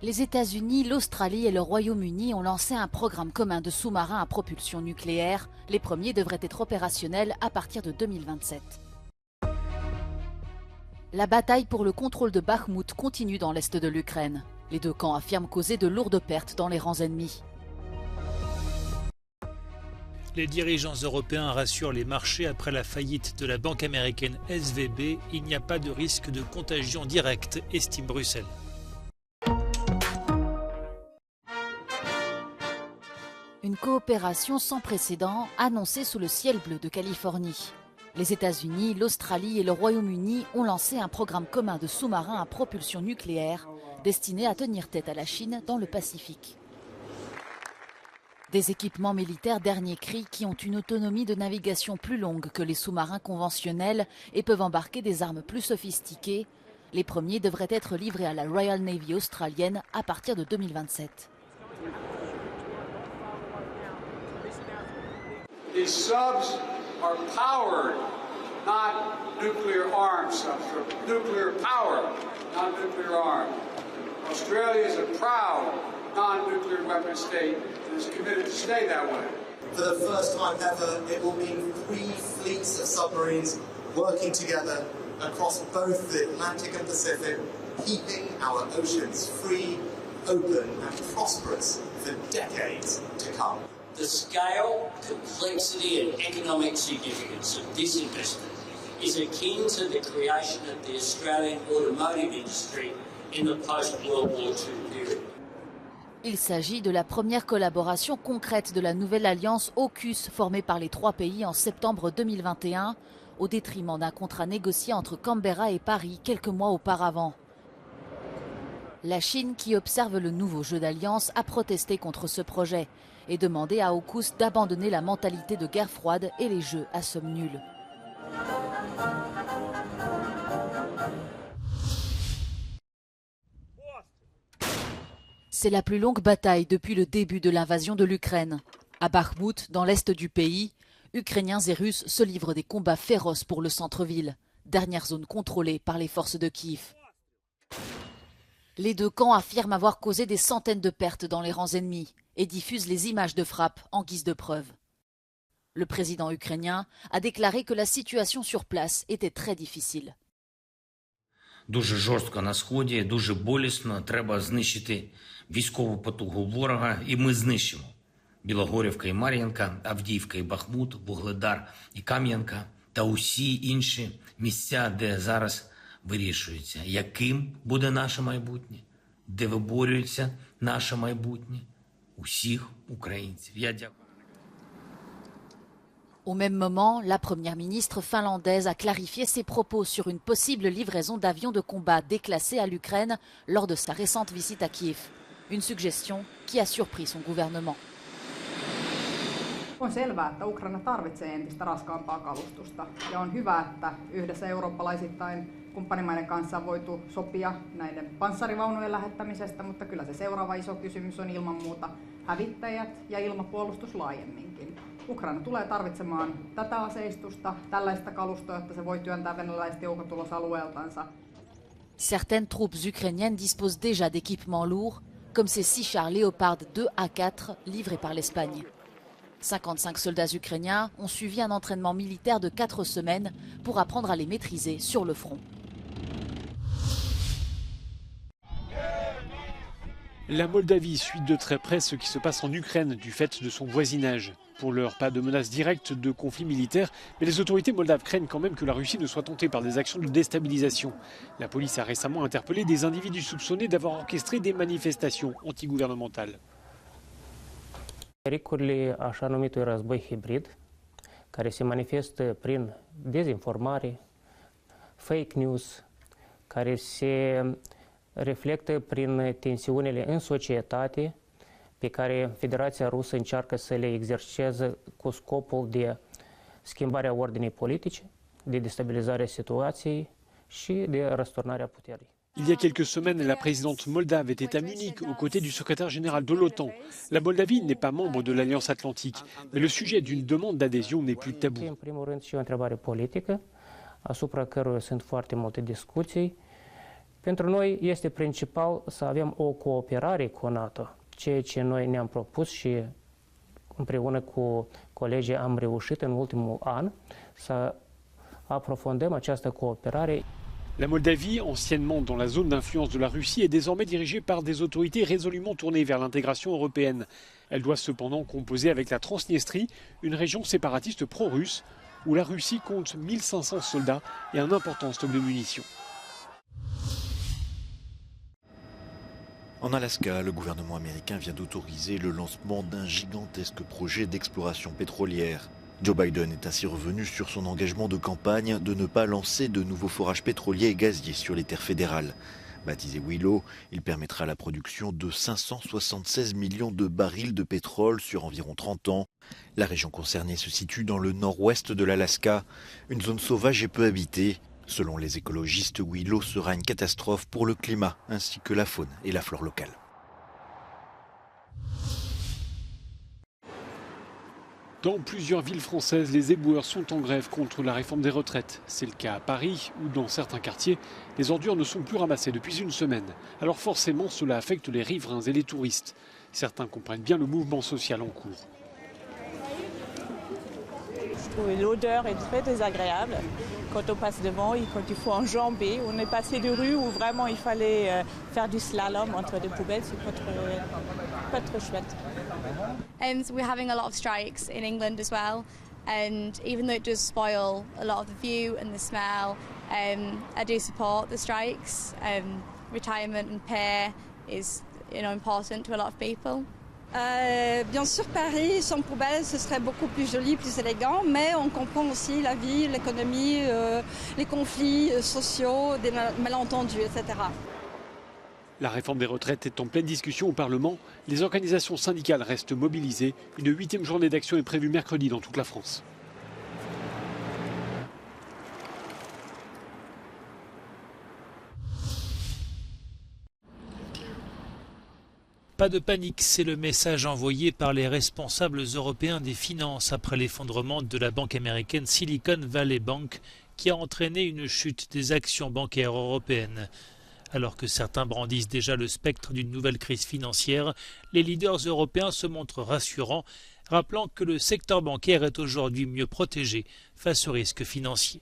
Les États-Unis, l'Australie et le Royaume-Uni ont lancé un programme commun de sous-marins à propulsion nucléaire. Les premiers devraient être opérationnels à partir de 2027. La bataille pour le contrôle de Bakhmout continue dans l'est de l'Ukraine. Les deux camps affirment causer de lourdes pertes dans les rangs ennemis. Les dirigeants européens rassurent les marchés après la faillite de la banque américaine SVB. Il n'y a pas de risque de contagion directe, estime Bruxelles. Une coopération sans précédent annoncée sous le ciel bleu de Californie. Les États-Unis, l'Australie et le Royaume-Uni ont lancé un programme commun de sous-marins à propulsion nucléaire destiné à tenir tête à la Chine dans le Pacifique. Des équipements militaires dernier cri qui ont une autonomie de navigation plus longue que les sous-marins conventionnels et peuvent embarquer des armes plus sophistiquées. Les premiers devraient être livrés à la Royal Navy australienne à partir de 2027. These subs are powered, not nuclear armed subs. They're nuclear powered, not nuclear armed. Australia is a proud non-nuclear weapon state and is committed to stay that way. For the first time ever, it will mean 3 fleets of submarines working together across both the Atlantic and Pacific, keeping our oceans free, open and prosperous for decades to come. The scale, complexity and economic significance of this investment is akin to the creation of the Australian automotive industry in the post-World War II period. Il s'agit de la première collaboration concrète de la nouvelle alliance AUKUS formée par les 3 pays en septembre 2021, au détriment d'un contrat négocié entre Canberra et Paris quelques mois auparavant. La Chine, qui observe le nouveau jeu d'alliance, a protesté contre ce projet et demandé à AUKUS d'abandonner la mentalité de guerre froide et les jeux à somme nulle. C'est la plus longue bataille depuis le début de l'invasion de l'Ukraine. À Bakhmout, dans l'est du pays, Ukrainiens et Russes se livrent des combats féroces pour le centre-ville, dernière zone contrôlée par les forces de Kiev. Les deux camps affirment avoir causé des centaines de pertes dans les rangs ennemis et diffusent les images de frappe en guise de preuve. Le président ukrainien a déclaré que la situation sur place était très difficile. Дуже жорстко на сході, дуже болісно. Треба знищити військову потугу ворога, і ми знищимо. Білогорівка і Мар'їнка, Авдіївка і Бахмут, Вугледар і Кам'янка та усі інші місця, де зараз вирішується, яким буде наше майбутнє, де виборюється наше майбутнє усіх українців. Я дякую. Au même moment, la première ministre finlandaise a clarifié ses propos sur une possible livraison d'avions de combat déclassés à l'Ukraine lors de sa récente visite à Kiev. Une suggestion qui a surpris son gouvernement. On selvää, että Ukraina tarvitsee entistä raskaampaa kalustusta ja on hyvä, että yhdessä eurooppalaisittain kumppanimaiden kanssa on voitu sopia näiden panssarivaunujen lähettämisestä, mutta kyllä se seuraava iso kysymys on ilman muuta hävittäjät ja ilmapuolustus laajemminkin. Ukraina tulee tarvitsemaan tätä aseistusta, tällaista kalustoa, jotta se voi työntää venäläiset joukot ulos alueeltansa. Certaines troupes ukrainiennes disposent déjà d'équipements lourds, comme ces 6 chars Léopard 2 A4 livrés par l'Espagne. 55 soldats ukrainiens ont suivi un entraînement militaire de 4 semaines pour apprendre à les maîtriser sur le front. La Moldavie suit de très près ce qui se passe en Ukraine du fait de son voisinage. Pour l'heure, pas de menace directe de conflit militaire, mais les autorités moldaves craignent quand même que la Russie ne soit tentée par des actions de déstabilisation. La police a récemment interpellé des individus soupçonnés d'avoir orchestré des manifestations antigouvernementales. Pericolele așa numitui război hibrid, care se manifestă prin dezinformare, fake news, care se reflectă prin tensiunile în societate, pe care Federația Rusă încearcă să le exerceze cu scopul de schimbarea ordinii politice, de destabilizarea situației și de răsturnarea puterii. Il y a quelques semaines, la présidente moldave était à Munich aux côtés du secrétaire général de l'OTAN. La Moldavie n'est pas membre de l'Alliance Atlantique, mais le sujet d'une demande d'adhésion n'est plus tabou. În primul rând și o întrebare politică, asupra căruia sunt foarte multe discuții, Pentru noi este principal să avem o cooperare cu NATO, ceea ce noi ne-am propus și împreună cu colegii am reușit în ultimul an să aprofundăm această cooperare. La Moldavie, anciennement dans la zone d'influence de la Russie, est désormais dirigée par des autorités résolument tournées vers l'intégration européenne. Elle doit cependant composer avec la Transnistrie, une région séparatiste pro-russe, où la Russie compte 1500 soldats et un important stock de munitions. En Alaska, le gouvernement américain vient d'autoriser le lancement d'un gigantesque projet d'exploration pétrolière. Joe Biden est ainsi revenu sur son engagement de campagne de ne pas lancer de nouveaux forages pétroliers et gaziers sur les terres fédérales. Baptisé Willow, il permettra la production de 576 millions de barils de pétrole sur environ 30 ans. La région concernée se situe dans le nord-ouest de l'Alaska, une zone sauvage et peu habitée. Selon les écologistes, Willow sera une catastrophe pour le climat ainsi que la faune et la flore locale. Dans plusieurs villes françaises, les éboueurs sont en grève contre la réforme des retraites. C'est le cas à Paris, où dans certains quartiers, les ordures ne sont plus ramassées depuis une semaine. Alors forcément, cela affecte les riverains et les touristes. Certains comprennent bien le mouvement social en cours. L'odeur est très désagréable quand on passe devant et quand il faut enjamber. On est passé de rue où vraiment il fallait faire du slalom entre des poubelles, c'est pas trop chouette. So we're having a lot of strikes in England as well, and even though it does spoil a lot of the view and the smell, I do support the strikes. Retirement and pay is, important to a lot of people. Bien sûr, Paris sans poubelle, ce serait beaucoup plus joli, plus élégant, mais on comprend aussi la vie, l'économie, les conflits sociaux, des malentendus, etc. La réforme des retraites est en pleine discussion au Parlement. Les organisations syndicales restent mobilisées. Une 8e journée d'action est prévue mercredi dans toute la France. Pas de panique, c'est le message envoyé par les responsables européens des finances après l'effondrement de la banque américaine Silicon Valley Bank qui a entraîné une chute des actions bancaires européennes. Alors que certains brandissent déjà le spectre d'une nouvelle crise financière, les leaders européens se montrent rassurants, rappelant que le secteur bancaire est aujourd'hui mieux protégé face aux risques financiers.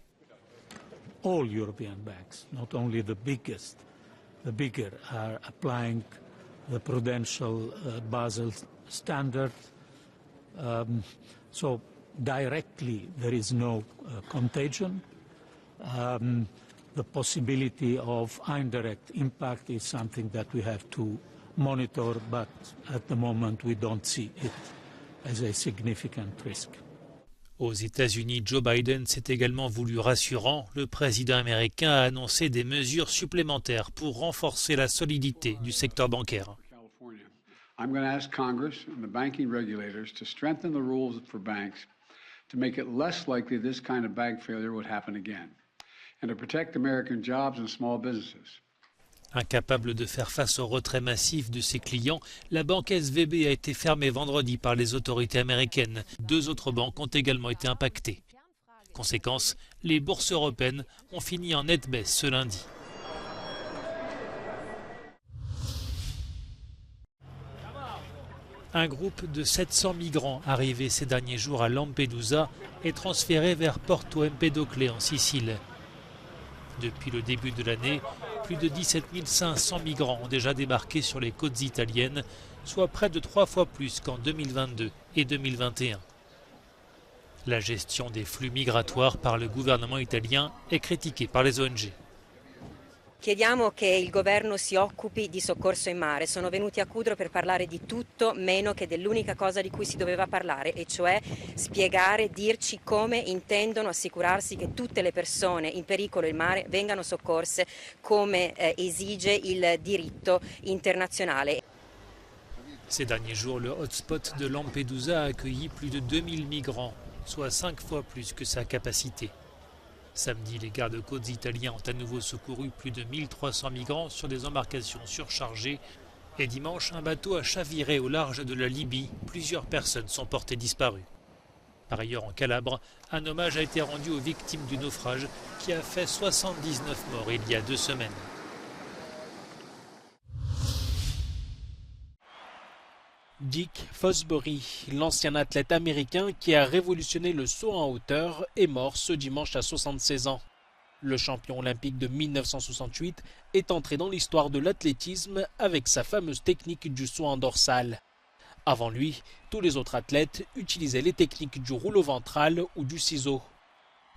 All European banks, not only the bigger are applying the prudential Basel standard. So directly there is no contagion. The possibility of indirect impact is something that we have to monitor, but at the moment we don't see it as a significant risk. Aux États-Unis, Joe Biden s'est également voulu rassurant. Le président américain a annoncé des mesures supplémentaires pour renforcer la solidité du secteur bancaire. I'm going to ask Congress and the banking regulators to strengthen the rules for banks to make it less likely this kind of bank failure would happen again, and to protect American jobs and small businesses. Incapable de faire face au retrait massif de ses clients, la banque SVB a été fermée vendredi par les autorités américaines. 2 autres banques ont également été impactées. Conséquence, les bourses européennes ont fini en nette baisse ce lundi. Un groupe de 700 migrants arrivés ces derniers jours à Lampedusa est transféré vers Porto Empedocle en Sicile. Depuis le début de l'année, plus de 17 500 migrants ont déjà débarqué sur les côtes italiennes, soit près de 3 fois plus qu'en 2022 et 2021. La gestion des flux migratoires par le gouvernement italien est critiquée par les ONG. Chiediamo che il governo si occupi di soccorso in mare. Sono venuti a Cudro per parlare di tutto meno che dell'unica cosa di cui si doveva parlare, e cioè spiegare, dirci come intendono assicurarsi che tutte le persone in pericolo in mare vengano soccorse come esige il diritto internazionale. Ces derniers jours, le hotspot de Lampedusa a accueilli plus de 2000 migrants, soit 5 fois plus que sa capacité. Samedi, les gardes-côtes italiens ont à nouveau secouru plus de 1300 migrants sur des embarcations surchargées. Et dimanche, un bateau a chaviré au large de la Libye. Plusieurs personnes sont portées disparues. Par ailleurs, en Calabre, un hommage a été rendu aux victimes du naufrage qui a fait 79 morts il y a 2 semaines. Dick Fosbury, l'ancien athlète américain qui a révolutionné le saut en hauteur, est mort ce dimanche à 76 ans. Le champion olympique de 1968 est entré dans l'histoire de l'athlétisme avec sa fameuse technique du saut en dorsale. Avant lui, tous les autres athlètes utilisaient les techniques du rouleau ventral ou du ciseau.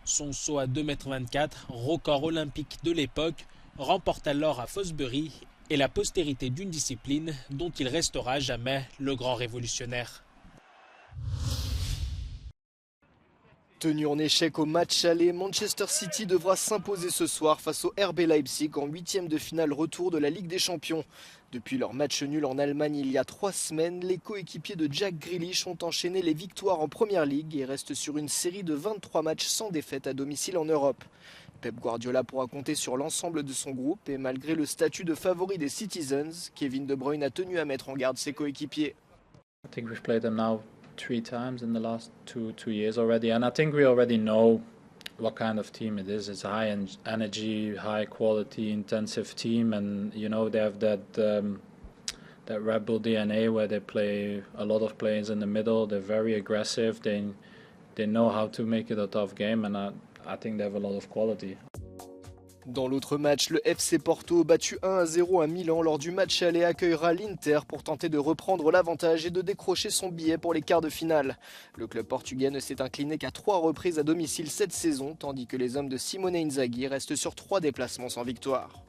Son saut à 2,24 m, record olympique de l'époque, remporte alors à Fosbury et la postérité d'une discipline dont il restera à jamais le grand révolutionnaire. Tenu en échec au match aller, Manchester City devra s'imposer ce soir face au RB Leipzig en 8e de finale retour de la Ligue des Champions. Depuis leur match nul en Allemagne il y a 3 semaines, les coéquipiers de Jack Grealish ont enchaîné les victoires en Première Ligue et restent sur une série de 23 matchs sans défaite à domicile en Europe. Pep Guardiola pourra compter sur l'ensemble de son groupe et malgré le statut de favori des Citizens, Kevin De Bruyne a tenu à mettre en garde ses coéquipiers. 3 times in the last two years already, and I think we already know what kind of team it is. It's a high energy, high quality, intensive team, and you know they have that Red Bull DNA where they play a lot of players in the middle. They're very aggressive. They know how to make it a tough game, and I think they have a lot of quality. Dans l'autre match, le FC Porto, battu 1-0 à Milan lors du match aller, accueillera l'Inter pour tenter de reprendre l'avantage et de décrocher son billet pour les quarts de finale. Le club portugais ne s'est incliné qu'à 3 reprises à domicile cette saison, tandis que les hommes de Simone Inzaghi restent sur 3 déplacements sans victoire.